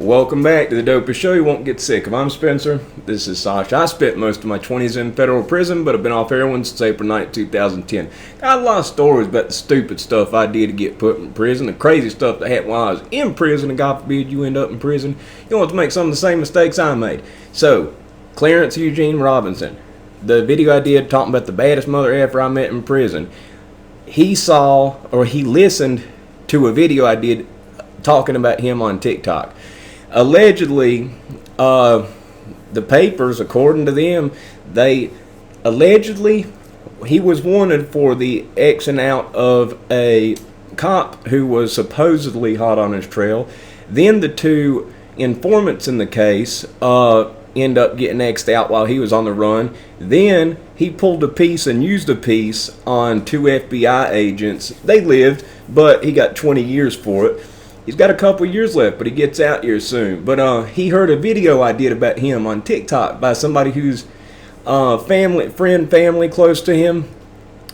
Welcome back to the dopest show you won't get sick of. I'm Spencer. This is Sasha. I spent most of my 20s in federal prison, but I've been off heroin since April 9th, 2010. Got a lot of stories about the stupid stuff I did to get put in prison, the crazy stuff that happened while I was in prison, and God forbid you end up in prison. You don't want to make some of the same mistakes I made. So, Clarence Eugene Robinson, the video I did talking about the baddest mother effer I met in prison, he listened to a video I did talking about him on TikTok. Allegedly, the papers, according to them, he was wanted for the Xing out of a cop who was supposedly hot on his trail. Then the two informants in the case end up getting X'd out while he was on the run. Then he pulled a piece and used a piece on two FBI agents. They lived, but he got 20 years for it. He's got a couple years left, but he gets out here soon. But he heard a video I did about him on TikTok by somebody who's family close to him.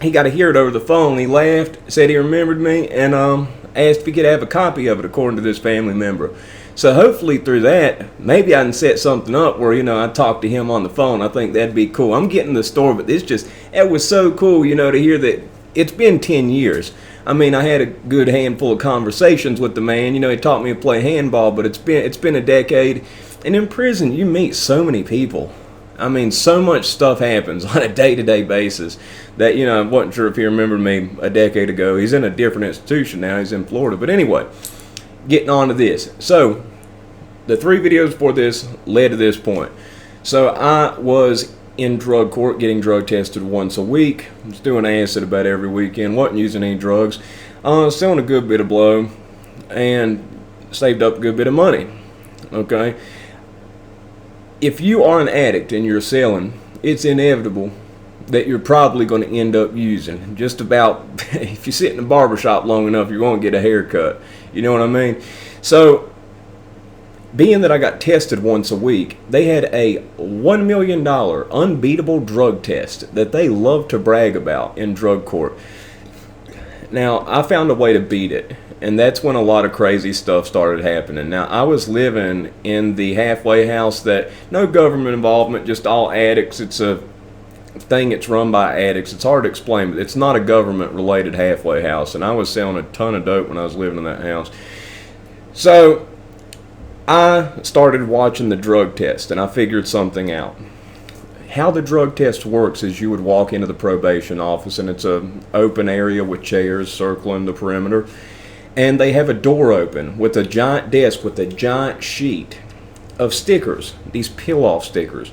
He got to hear it over the phone. He laughed, said he remembered me, and asked if he could have a copy of it, according to this family member. So hopefully through that, maybe I can set something up where, I talk to him on the phone. I think that'd be cool. I'm getting the story, but it was so cool, to hear that it's been 10 years. I mean, I had a good handful of conversations with the man. He taught me to play handball, but it's been a decade. And in prison, you meet so many people. I mean, so much stuff happens on a day-to-day basis that, I wasn't sure if he remembered me a decade ago. He's in a different institution now. He's in Florida. But anyway, getting on to this. So, the 3 videos for this led to this point. So, I was in drug court getting drug tested once a week. I was doing acid about every weekend. Wasn't using any drugs. Selling a good bit of blow. And saved up a good bit of money. Okay? If you are an addict and you're selling, it's inevitable that you're probably going to end up using. Just about, if you sit in a barbershop long enough, you're going to get a haircut. You know what I mean? So, being that I got tested once a week, they had a $1 million unbeatable drug test that they love to brag about in drug court. Now, I found a way to beat it, and that's when a lot of crazy stuff started happening. Now, I was living in the halfway house that, no government involvement, just all addicts. It's a thing that's run by addicts. It's hard to explain, but it's not a government-related halfway house, and I was selling a ton of dope when I was living in that house. So, I started watching the drug test, and I figured something out. How the drug test works is you would walk into the probation office, and it's an open area with chairs circling the perimeter, and they have a door open with a giant desk with a giant sheet of stickers, these peel-off stickers.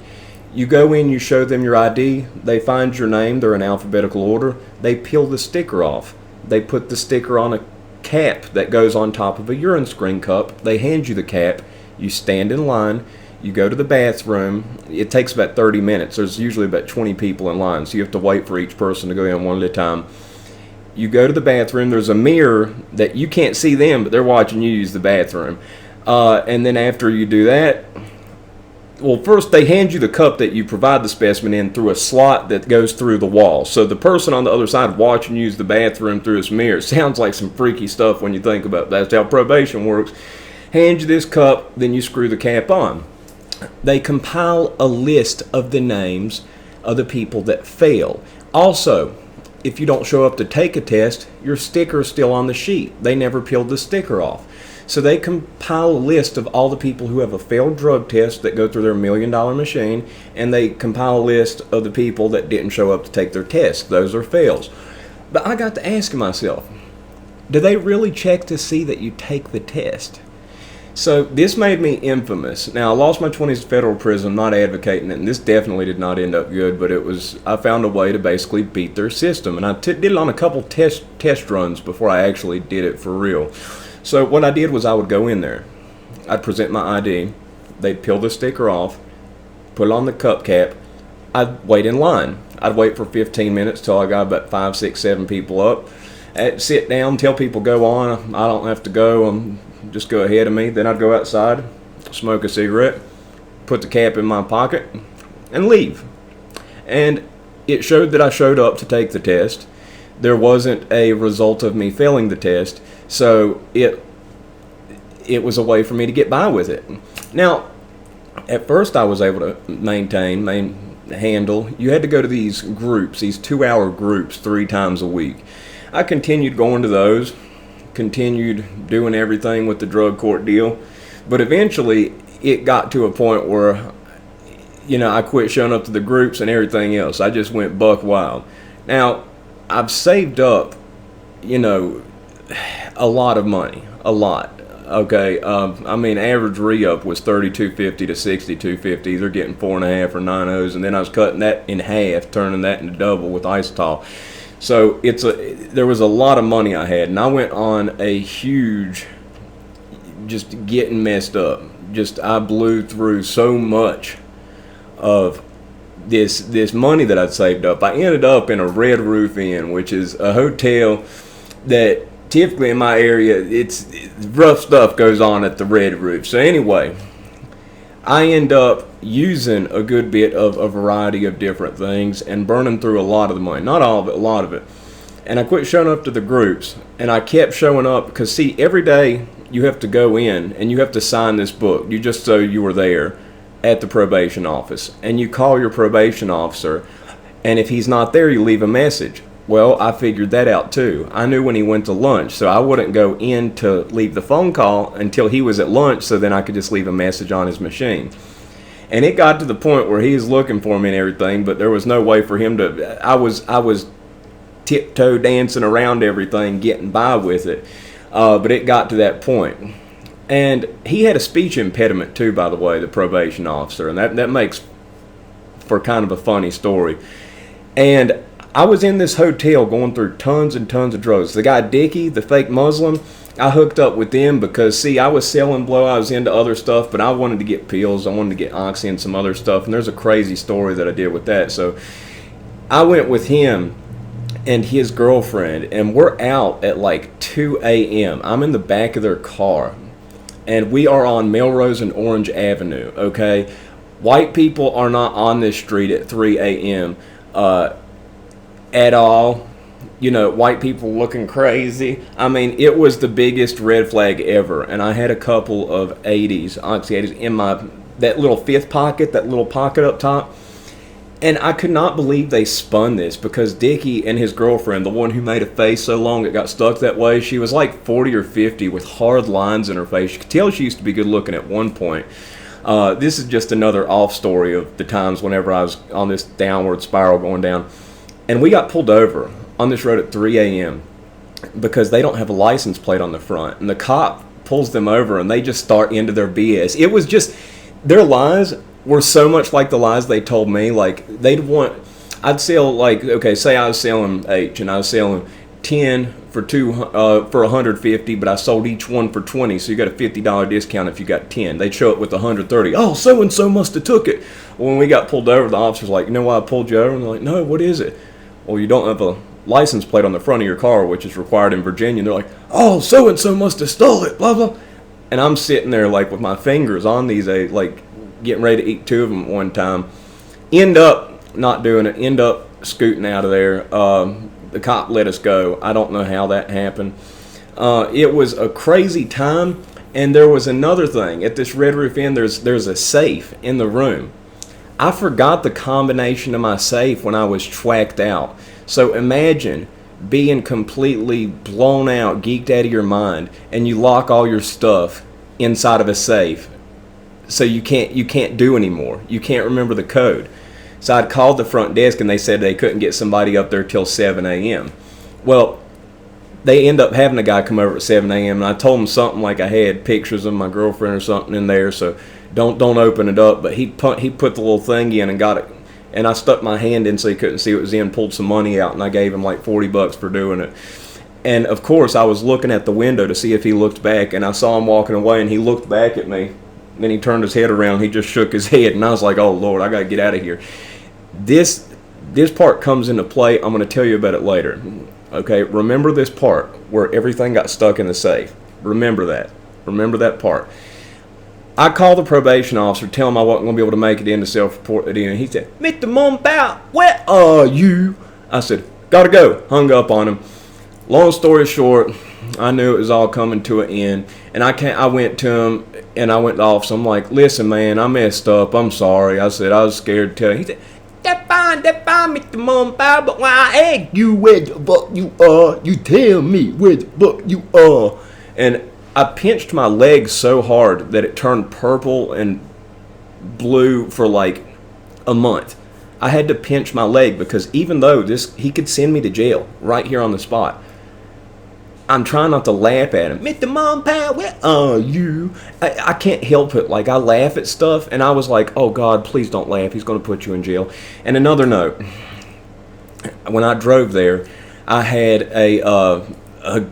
You go in, you show them your ID, they find your name, they're in alphabetical order, they peel the sticker off. They put the sticker on a cap that goes on top of a urine screen cup. They hand you the cap. You stand in line. You go to the bathroom. It takes about 30 minutes. There's usually about 20 people in line, so you have to wait for each person to go in one at a time. You go to the bathroom. There's a mirror that you can't see them, but they're watching you use the bathroom. And then after you do that, well, first they hand you the cup that you provide the specimen in through a slot that goes through the wall. So the person on the other side watching you use the bathroom through this mirror, sounds like some freaky stuff when you think about it. That's how probation works. Hand you this cup, then you screw the cap on. They compile a list of the names of the people that fail. Also, if you don't show up to take a test, your sticker is still on the sheet. They never peeled the sticker off. So they compile a list of all the people who have a failed drug test that go through their $1 million machine, and they compile a list of the people that didn't show up to take their test. Those are fails. But I got to asking myself, do they really check to see that you take the test? So this made me infamous. Now, I lost my 20s in federal prison. I'm not advocating it, and this definitely did not end up good, but I found a way to basically beat their system. And I did it on a couple test runs before I actually did it for real. So what I did was I would go in there. I'd present my ID. They'd peel the sticker off, put it on the cup cap. I'd wait in line. I'd wait for 15 minutes till I got about 5, 6, 7 people up. I'd sit down, tell people go on. I don't have to go. Just go ahead of me. Then I'd go outside, smoke a cigarette, put the cap in my pocket, and leave. And it showed that I showed up to take the test. There wasn't a result of me failing the test. So it was a way for me to get by with it. Now, at first I was able to handle. You had to go to these groups, these 2-hour groups 3 times a week. I continued going to those, continued doing everything with the drug court deal, but eventually it got to a point where, I quit showing up to the groups and everything else. I just went buck wild. Now, I've saved up, a lot of money, a lot. Okay, average re-up was $32.50 to $62.50. They're getting 4.5 or 9 O's, and then I was cutting that in half, turning that into double with isotal. So there was a lot of money I had, and I went on a huge, just getting messed up. I blew through so much of this money that I'd saved up. I ended up in a Red Roof Inn, which is a hotel that typically in my area, it's rough stuff goes on at the Red Roof. So anyway, I end up using a good bit of a variety of different things and burning through a lot of the money. Not all of it, a lot of it. And I quit showing up to the groups, and I kept showing up because, see, every day you have to go in and you have to sign this book. You just so you were there at the probation office. And you call your probation officer, and if he's not there, you leave a message. Well, I figured that out too. I knew when he went to lunch, so I wouldn't go in to leave the phone call until he was at lunch, so then I could just leave a message on his machine. And it got to the point where he was looking for me and everything, but there was no way for him to. I was tiptoe dancing around everything, getting by with it, but it got to that point. And he had a speech impediment too, by the way, the probation officer, and that makes for kind of a funny story. And I was in this hotel going through tons and tons of drugs. The guy Dickie, the fake Muslim, I hooked up with them because, see, I was selling blow. I was into other stuff, but I wanted to get pills. I wanted to get Oxy and some other stuff, and there's a crazy story that I did with that. So I went with him and his girlfriend, and we're out at like 2 a.m. I'm in the back of their car, and we are on Melrose and Orange Avenue, okay? White people are not on this street at 3 a.m., at all. White people looking crazy. It was the biggest red flag ever, and I had a couple of Oxy 80s in that little fifth pocket, that little pocket up top, and I could not believe they spun this because Dickie and his girlfriend, the one who made a face so long it got stuck that way, she was like 40 or 50 with hard lines in her face. You could tell she used to be good looking at one point. This is just another off story of the times whenever I was on this downward spiral going down. And we got pulled over on this road at 3 a.m. because they don't have a license plate on the front. And the cop pulls them over and they just start into their BS. It was just, their lies were so much like the lies they told me. Like, I'd sell, like, okay, say I was selling H and I was selling 10 for $150, but I sold each one for $20, so you got a $50 discount if you got 10. They'd show up with $130. Oh, so-and-so must have took it. Well, when we got pulled over, the officer's like, you know why I pulled you over? And they're like, no, what is it? Well, you don't have a license plate on the front of your car, which is required in Virginia. And they're like, oh, so-and-so must have stole it, blah, blah. And I'm sitting there, like, with my fingers on these, like, getting ready to eat 2 of them at one time. End up not doing it. End up scooting out of there. The cop let us go. I don't know how that happened. It was a crazy time. And there was another thing. At this Red Roof Inn, there's a safe in the room. I forgot the combination of my safe when I was twacked out. So imagine being completely blown out, geeked out of your mind, and you lock all your stuff inside of a safe. So you can't do anymore. You can't remember the code. So I'd called the front desk and they said they couldn't get somebody up there till 7 a.m. Well, they end up having a guy come over at 7 a.m. and I told him something like I had pictures of my girlfriend or something in there, so don't open it up. But he put the little thing in and got it, and I stuck my hand in so he couldn't see it was in, pulled some money out, and I gave him like $40 for doing it. And of course I was looking at the window to see if he looked back, and I saw him walking away and he looked back at me. Then he turned his head around, he just shook his head, and I was like, oh Lord, I gotta get out of here. This part comes into play. I'm going to tell you about it later. Okay, remember this part where everything got stuck in the safe. Remember that. Remember that part. I called the probation officer, tell him I wasn't going to be able to make it in to self-report that in. He said, Mr. Mumbout, where are you? I said, gotta go. Hung up on him. Long story short, I knew it was all coming to an end. And I went to him and I went off. So I'm like, listen, man, I messed up. I'm sorry. I said, I was scared to tell you. He said, that's fine, Mr. Mom Pie, but when I ask you where the fuck you are, you tell me where the fuck you are. And I pinched my leg so hard that it turned purple and blue for like a month. I had to pinch my leg because even though he could send me to jail right here on the spot, I'm trying not to laugh at him. Mr. Mom Pie, where are you? I can't help it. Like, I laugh at stuff, and I was like, oh, God, please don't laugh. He's going to put you in jail. And another note, when I drove there, I had a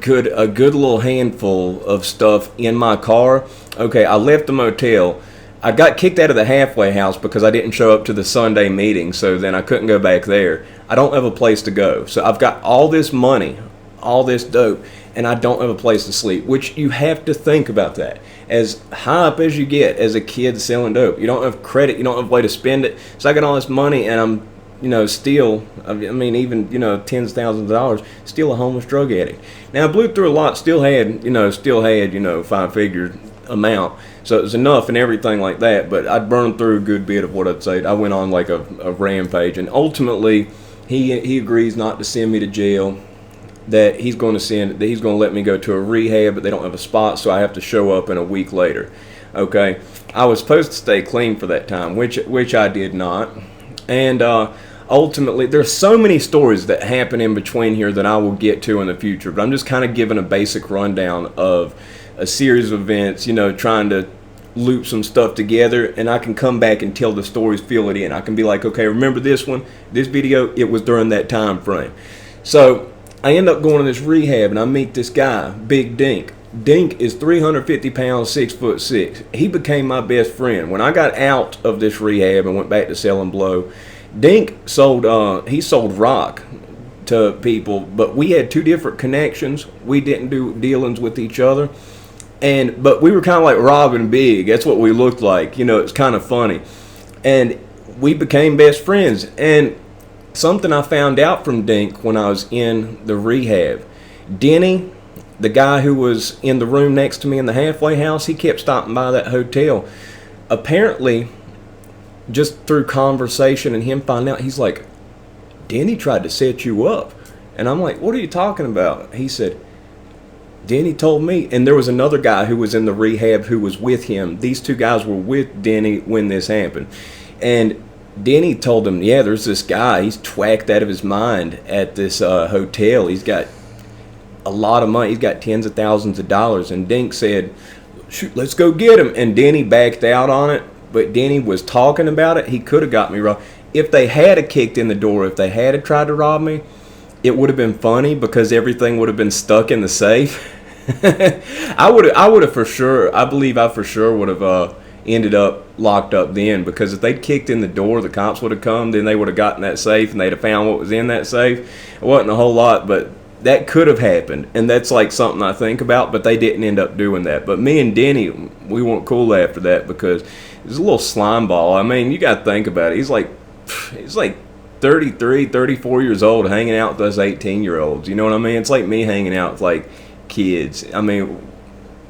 good little handful of stuff in my car. Okay, I left the motel. I got kicked out of the halfway house because I didn't show up to the Sunday meeting, so then I couldn't go back there. I don't have a place to go. So I've got all this money, all this dope, and I don't have a place to sleep, which you have to think about that. As high up as you get as a kid selling dope, you don't have credit, you don't have a way to spend it. So I got all this money, and I'm still, even, tens of thousands of dollars, still a homeless drug addict. Now, I blew through a lot, still had 5-figure amount. So it was enough and everything like that, but I'd burned through a good bit of what I'd say. I went on like a rampage, and ultimately he agrees not to send me to jail, that he's going to let me go to a rehab, but they don't have a spot, so I have to show up in a week later. Okay, I was supposed to stay clean for that time, which I did not. And ultimately, there's so many stories that happen in between here that I will get to in the future, but I'm just kind of giving a basic rundown of a series of events, trying to loop some stuff together, and I can come back and tell the stories, fill it in. I can be like, okay, remember this video, it was during that time frame. So I end up going to this rehab, and I meet this guy, Big Dink. Dink is 350 pounds, 6'6". He became my best friend. When I got out of this rehab and went back to selling blow, Dink sold rock to people, but we had two different connections. We didn't do dealings with each other. But we were kind of like Rob and Big. That's what we looked like. It's kind of funny. And we became best friends. And something I found out from Dink when I was in the rehab, Denny, the guy who was in the room next to me in the halfway house, he kept stopping by that hotel. Apparently, just through conversation and him finding out, he's like, Denny tried to set you up. And I'm like, what are you talking about? He said, Denny told me, and there was another guy who was in the rehab who was with him. These two guys were with Denny when this happened. And Denny told him, yeah, there's this guy, he's twacked out of his mind at this hotel. He's got a lot of money. He's got tens of thousands of dollars. And Dink said, shoot, let's go get him. And Denny backed out on it, but Denny was talking about it. He could have got me wrong. If they had kicked in the door, if they had tried to rob me, it would have been funny because everything would have been stuck in the safe. I would have for sure, I believe I for sure would have ended up locked up then, because if they'd kicked in the door, the cops would have come, then they would have gotten that safe and they'd have found what was in that safe. It wasn't a whole lot, but that could have happened, and that's like something I think about, but they didn't end up doing that. But me and Denny, we weren't cool after that because he was a little slime ball. I mean, you got to think about it. He's like 33, 34 years old hanging out with us 18-year-olds. You know what I mean? It's like me hanging out with like kids. I mean,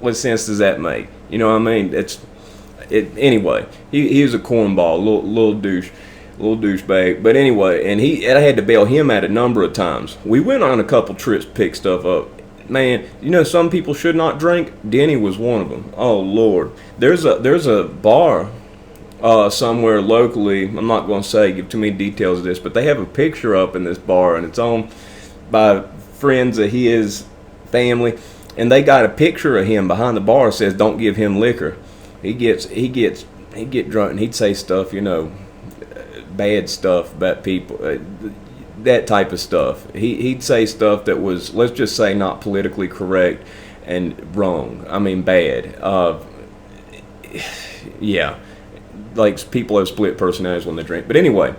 what sense does that make? You know what I mean? Anyway, he was a cornball, little douchebag. But anyway, and I had to bail him out a number of times. We went on a couple trips, pick stuff up. Man, some people should not drink. Denny was one of them. Oh Lord, there's a bar somewhere locally. I'm not going to give too many details of this, but they have a picture up in this bar, and it's owned by friends of his family, and they got a picture of him behind the bar that says, "Don't give him liquor." He'd get drunk and he'd say stuff, bad stuff about people, that type of stuff. He'd say stuff that was, let's just say, not politically correct and wrong. I mean, bad. Yeah. Like, people have split personalities when they drink. But anyway,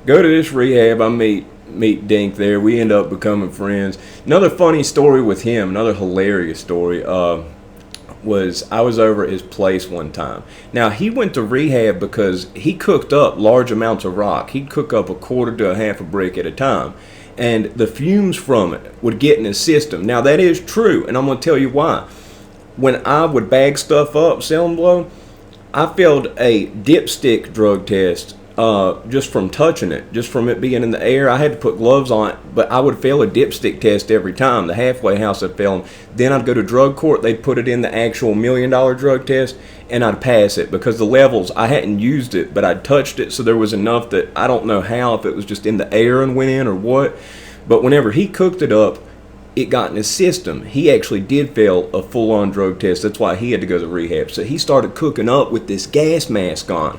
go to this rehab. I meet Dink there. We end up becoming friends. Another funny story with him, another hilarious story, was I was over at his place one time. Now, he went to rehab because he cooked up large amounts of rock. He'd cook up a quarter to a half a brick at a time. and the fumes from it would get in his system. Now that is true, and I'm going to tell you why. When I would bag stuff up, sell and blow, I failed a dipstick drug test just from touching it, just from it being in the air. I had to put gloves on it, but I would fail a dipstick test every time. The halfway house I'd fail them. Then I'd go to drug court. They'd put it in the actual $1 million drug test, and I'd pass it because the levels, I hadn't used it, but I'd touched it, so there was enough that I don't know how, if it was just in the air and went in or what. But whenever he cooked it up, it got in his system. He actually did fail a full-on drug test. That's why he had to go to rehab. So he started cooking up with this gas mask on.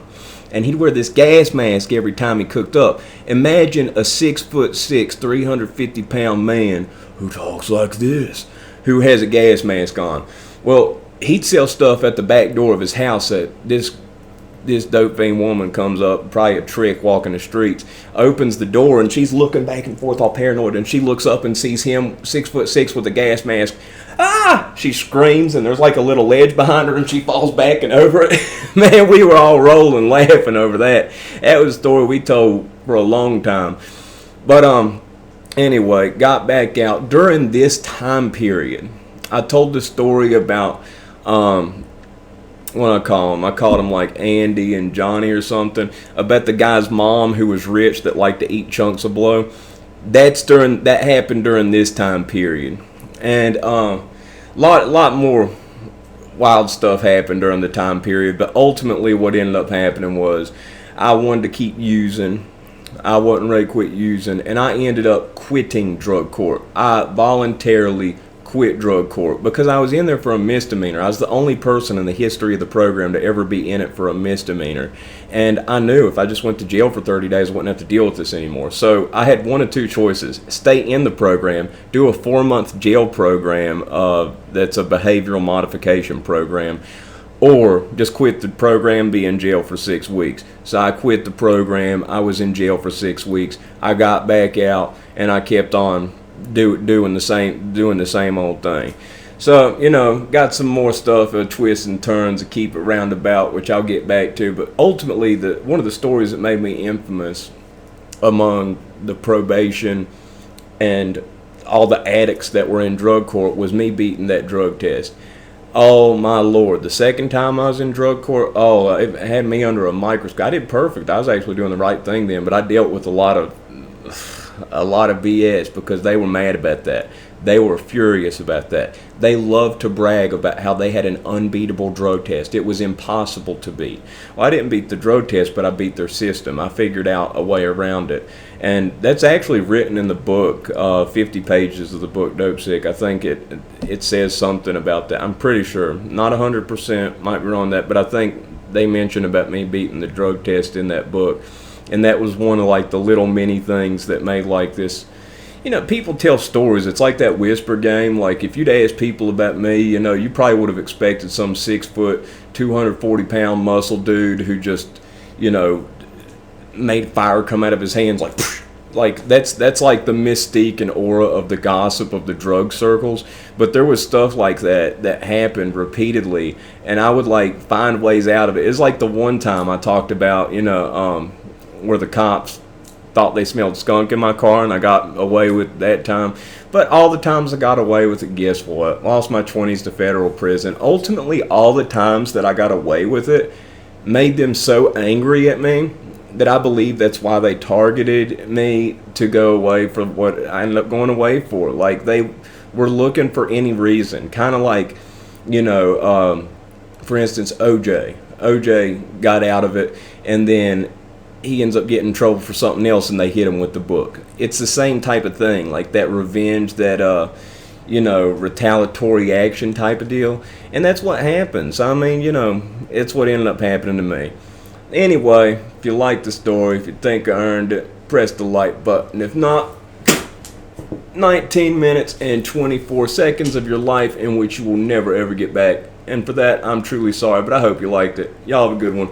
And he'd wear this gas mask every time he cooked up. Imagine a 6'6", 350-pound man who talks like this, who has a gas mask on. Well, he'd sell stuff at the back door of his house that this dope fiend woman comes up, probably a trick walking the streets, opens the door, and she's looking back and forth all paranoid, and she looks up and sees him 6'6" with a gas mask. Ah! She screams, and there's like a little ledge behind her, and she falls back and over it. Man, we were all rolling, laughing over that. That was a story we told for a long time. But anyway, got back out. During this time period, I told the story about what I call them. I called them like Andy and Johnny or something, about the guy's mom who was rich that liked to eat chunks of blow. That happened during this time period. And lot more wild stuff happened during the time period, but ultimately what ended up happening was I wanted to keep using. I wasn't ready to quit using, and I ended up quitting drug court. I voluntarily quit drug court because I was in there for a misdemeanor. I was the only person in the history of the program to ever be in it for a misdemeanor, and I knew if I just went to jail for 30 days I wouldn't have to deal with this anymore. So I had one of two choices: stay in the program, do a 4-month jail program that's a behavioral modification program, or just quit the program, be in jail for 6 weeks. So I quit the program. I was in jail for 6 weeks. I got back out, and I kept on doing the same old thing. So, got some more stuff, twists and turns to keep it roundabout, which I'll get back to. But ultimately, one of the stories that made me infamous among the probation and all the addicts that were in drug court was me beating that drug test. Oh my Lord, the second time I was in drug court, it had me under a microscope. I did perfect. I was actually doing the right thing then, but I dealt with a lot of BS because they were mad about that. They were furious about that. They loved to brag about how they had an unbeatable drug test. It was impossible to beat. Well, I didn't beat the drug test, but I beat their system. I figured out a way around it. And that's actually written in the book, 50 pages of the book, Dope Sick. I think it says something about that. I'm pretty sure. Not 100%, might be wrong on that, but I think they mention about me beating the drug test in that book. And that was one of like the little mini things that made like this. People tell stories. It's like that whisper game. Like if you'd asked people about me, you probably would have expected some 6 foot, 240-pound muscle dude who just, made fire come out of his hands like that's like the mystique and aura of the gossip of the drug circles. But there was stuff like that happened repeatedly, and I would like find ways out of it. It's like the one time I talked about, where the cops thought they smelled skunk in my car, and I got away with that time. But all the times I got away with it, guess what? Lost my 20s to federal prison. Ultimately, all the times that I got away with it made them so angry at me that I believe that's why they targeted me to go away from what I ended up going away for. Like, they were looking for any reason. Kind of like, for instance, OJ. OJ got out of it, and then he ends up getting in trouble for something else, and they hit him with the book. It's the same type of thing, like that revenge, that retaliatory action type of deal. And that's what happens. I mean, it's what ended up happening to me. Anyway, if you like the story, if you think I earned it, press the like button. If not, 19 minutes and 24 seconds of your life in which you will never ever get back. And for that, I'm truly sorry, but I hope you liked it. Y'all have a good one.